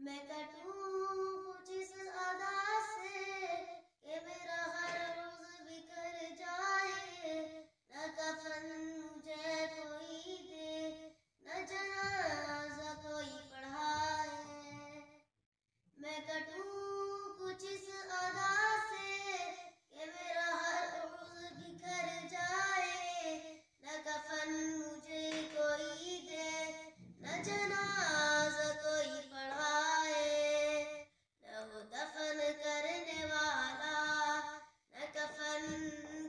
मैं कटूं कुछ इस अदा से कि मेरा हर रोज बिखर जाए। न कफन मुझे कोई दे, न जनाजा कोई पढ़ाए। मैं कटूं कुछ इस अदा से कि मेरा हर रोज बिखर जाए। न कफन मुझे कोई दे, न जनाजा कोई पढ़ाए। न हो दफन करने वाला, न कफन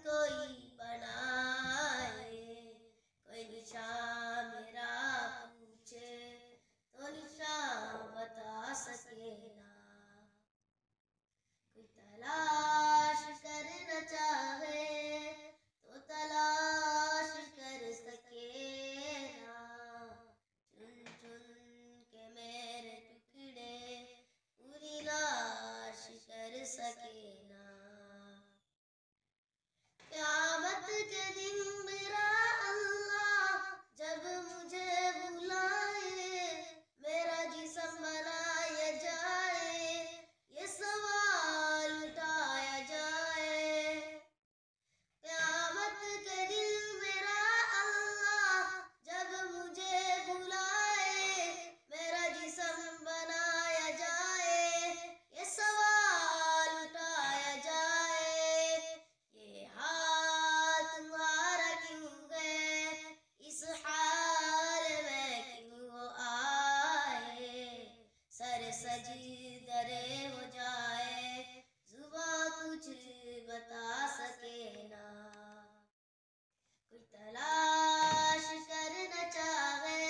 कोई बनाए। कोई निशान मेरा पूछे तो निशान बता सके ना। कोई तलाश करना चाहे तो तलाश कर सके ना। चुन चुन के मेरे टुकड़े पूरी लाश कर सके ना। क़यामत के दिन मेरा अल्लाह जब मुझे बुलाए, मेरा जिस्म बनाया जाए, ये सवाल उठाया जाए। क़यामत के दिन मेरा अल्लाह जब मुझे बुलाए, मेरा जिस्म बनाया जाए, ये सवाल उठाया जाए। ये हाल तुम्हारा क्यों है, इस हाल में क्यों आए। सर सजदरे हो जाए, जुबां कुछ बता सके ना। कोई तलाश करना चाहे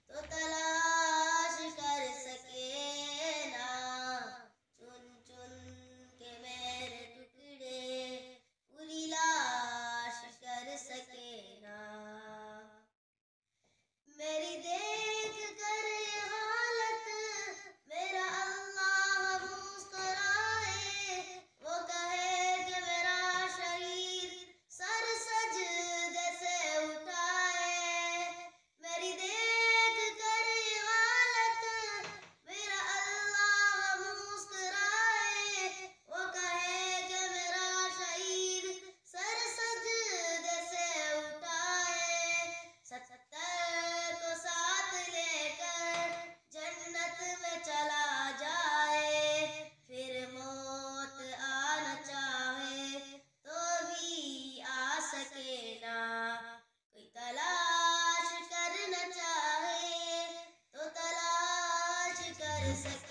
तो तलाश कर सके ना। चुन चुन के मेरे टुकड़े पूरी लाश कर सके ना। मेरी देख कर ये हालत मेरा अल्लाह मुस्कुराए। वो कहे कि मेरा शरीर सर सजदे से उठाए। मेरी देख कर ये हालत मेरा अल्लाह मुस्कुराए। वो कहे कि मेरा शरीर सर सजदे से उठाए। 70 को साथ लेकर जन्नत में चला जाए। फिर मौत आना चाहे तो भी आ सके ना। कोई तलाश करना चाहे तो तलाश कर सके।